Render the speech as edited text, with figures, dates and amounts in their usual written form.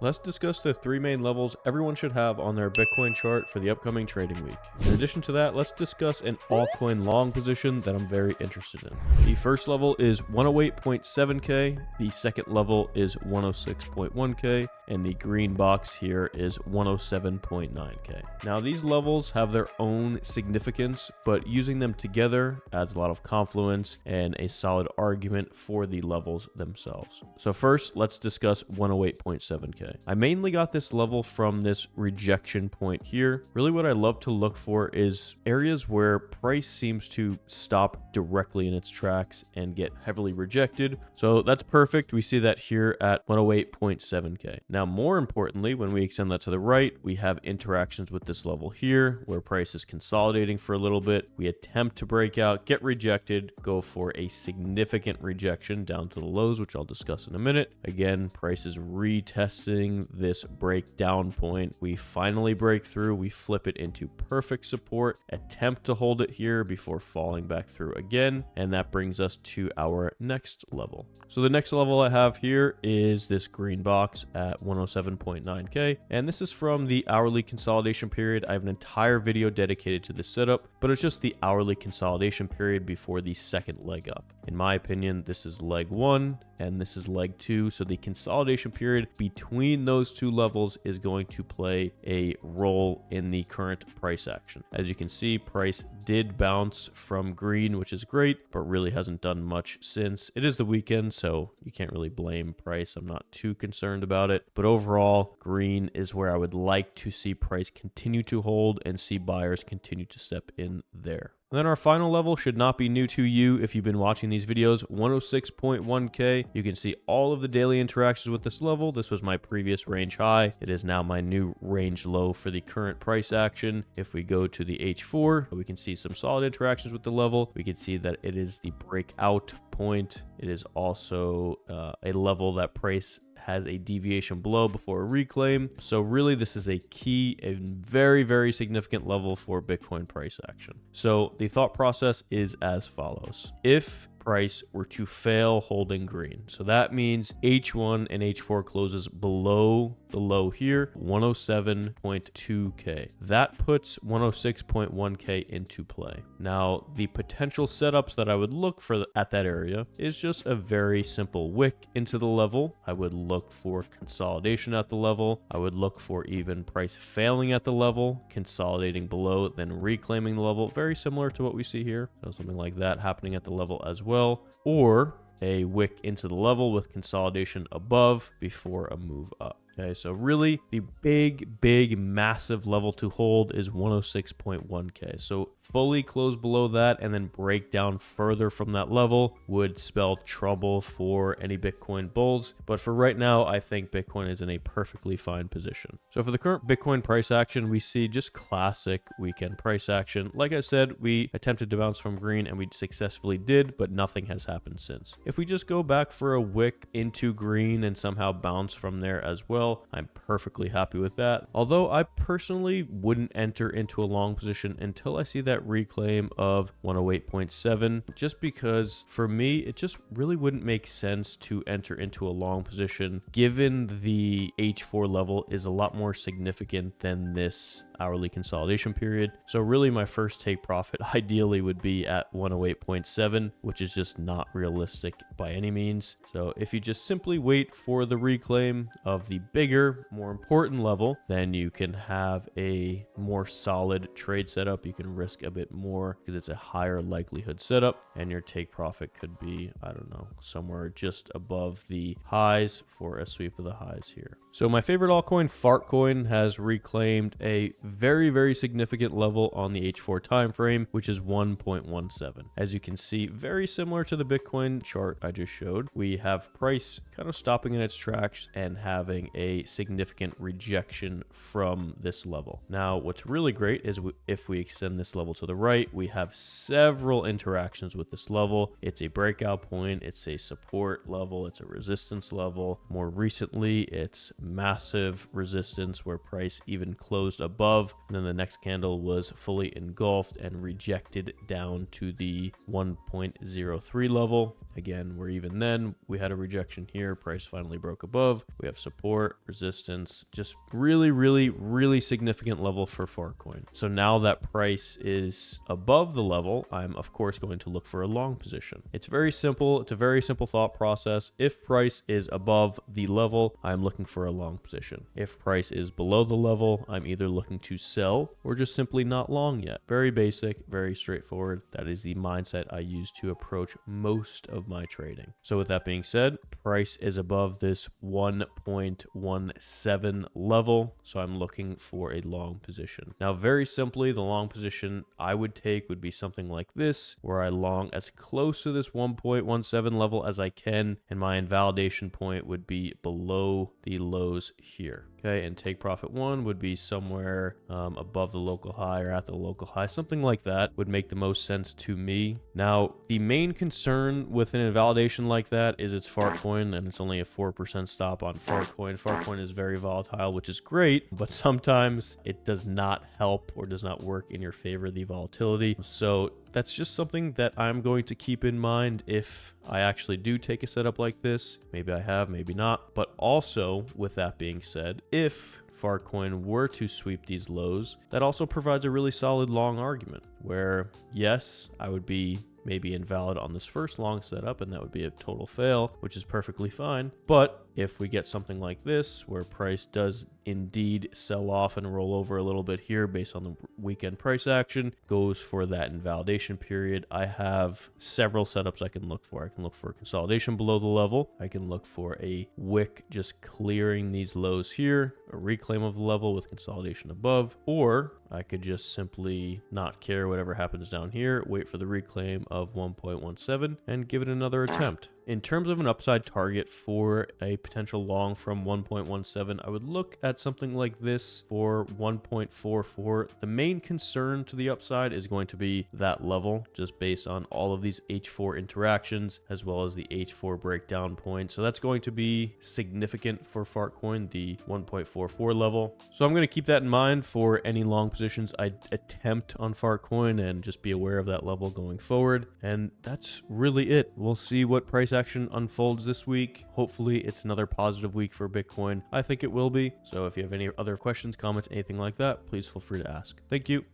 let's discuss the three main levels everyone should have on their Bitcoin chart for the upcoming trading week. In addition to that, let's discuss an altcoin long position that I'm very interested in. The first level is 108.7k, the second level is 106.1k, and the green box here is 107.9k. Now these levels have their own significance, but using them together adds a lot of confluence and a solid argument for the levels themselves. So first, let's discuss 108.7k. I mainly got this level from this rejection point here. Really what I love to look for is areas where price seems to stop directly in its tracks and get heavily rejected. So that's perfect. We see that here at 108.7k. Now, more importantly, when we extend that to the right, we have interactions with this level here where price is consolidating for a little bit. We attempt to break out, get rejected, go for a significant rejection down to the lows, which I'll discuss in a minute. Again, price is retesting this breakdown point. We finally break through, we flip it into perfect support, attempt to hold it here before falling back through again, and that brings us to our next level. So the next level I have here is this green box at 107.9k, and this is from the hourly consolidation period. I have an entire video dedicated to this setup, but it's just the hourly consolidation period before the second leg up. In my opinion, this is leg one and this is leg two. So the consolidation period between those two levels is going to play a role in the current price action. As you can see, price did bounce from green, which is great, but really hasn't done much since. It is the weekend, so you can't really blame price. I'm not too concerned about it, but overall, green is where I would like to see price continue to hold and see buyers continue to step in there. And then our final level should not be new to you if you've been watching these videos, 106.1k. You can see all of the daily interactions with this level. This was my previous range high. It is now my new range low for the current price action. If we go to the H4, we can see some solid interactions with the level. We can see that it is the breakout point. It is also a level that price has a deviation below before a reclaim. So really this is a key and very, very significant level for Bitcoin price action. So the thought process is as follows. If price were to fail holding green, so that means H1 and H4 closes below the low here, 107.2k. That puts 106.1k into play. Now, the potential setups that I would look for at that area is just a very simple wick into the level. I would look for consolidation at the level. I would look for even price failing at the level, consolidating below, then reclaiming the level, very similar to what we see here. So something like that happening at the level as well. Or a wick into the level with consolidation above before a move up. Okay, so really the big, massive level to hold is 106.1k. So fully close below that and then break down further from that level would spell trouble for any Bitcoin bulls. But for right now, I think Bitcoin is in a perfectly fine position. So for the current Bitcoin price action, we see just classic weekend price action. Like I said, we attempted to bounce from green and we successfully did, but nothing has happened since. If we just go back for a wick into green and somehow bounce from there as well, I'm perfectly happy with that. Although I personally wouldn't enter into a long position until I see that reclaim of 108.7, just because for me, it just really wouldn't make sense to enter into a long position given the H4 level is a lot more significant than this hourly consolidation period. So really my first take profit ideally would be at 108.7, which is just not realistic by any means. So if you just simply wait for the reclaim of the bigger, more important level, then you can have a more solid trade setup. You can risk a bit more because it's a higher likelihood setup, and your take profit could be, I don't know, somewhere just above the highs for a sweep of the highs here. So my favorite altcoin, FARTCOIN, has reclaimed a very significant level on the H4 time frame, which is 1.17. As you can see, very similar to the Bitcoin chart I just showed, we have price kind of stopping in its tracks and having a significant rejection from this level. Now, what's really great is if we extend this level to the right, we have several interactions with this level. It's a breakout point, it's a support level, it's a resistance level. More recently, it's massive resistance where price even closed above, and then the next candle was fully engulfed and rejected down to the 1.03 level. Again, where even then we had a rejection here, price finally broke above. We have support, resistance, just really significant level for FARTCoin. So now that price is above the level, I'm of course going to look for a long position. It's very simple. It's a very simple thought process. If price is above the level, I'm looking for a long position. If price is below the level, I'm either looking to sell or just simply not long yet. Very basic, very straightforward. That is the mindset I use to approach most of my trading. So with that being said, price is above this 1.17 level, so I'm looking for a long position. Now, very simply, the long position I would take would be something like this, where I long as close to this 1.17 level as I can, and my invalidation point would be below the lows here. Okay, and take profit one would be somewhere above the local high or at the local high. Something like that would make the most sense to me. Now, the main concern with an invalidation like that is it's FARTCoin, and it's only a 4% stop on FARTCoin. FARTCoin is very volatile, which is great, but sometimes it does not help or does not work in your favor, the volatility. So that's just something that I'm going to keep in mind if I actually do take a setup like this. Maybe I have, maybe not. But also, with that being said, if FARTCoin were to sweep these lows, that also provides a really solid long argument where, yes, I would be maybe invalid on this first long setup, and that would be a total fail, which is perfectly fine. But if we get something like this, where price does indeed sell off and roll over a little bit here based on the weekend price action, goes for that invalidation period, I have several setups I can look for. I can look for consolidation below the level. I can look for a wick just clearing these lows here, a reclaim of the level with consolidation above, or I could just simply not care whatever happens down here, wait for the reclaim of 1.17 and give it another attempt. In terms of an upside target for a potential long from 1.17, I would look at something like this for 1.44. The main concern to the upside is going to be that level, just based on all of these H4 interactions, as well as the H4 breakdown point. So that's going to be significant for FARTCoin, the 1.44 level. So I'm going to keep that in mind for any long positions I attempt on FARTCoin, and just be aware of that level going forward. And that's really it. We'll see what price action unfolds this week. Hopefully it's another positive week for Bitcoin. I think it will be. So if you have any other questions, comments, anything like that, please feel free to ask. Thank you.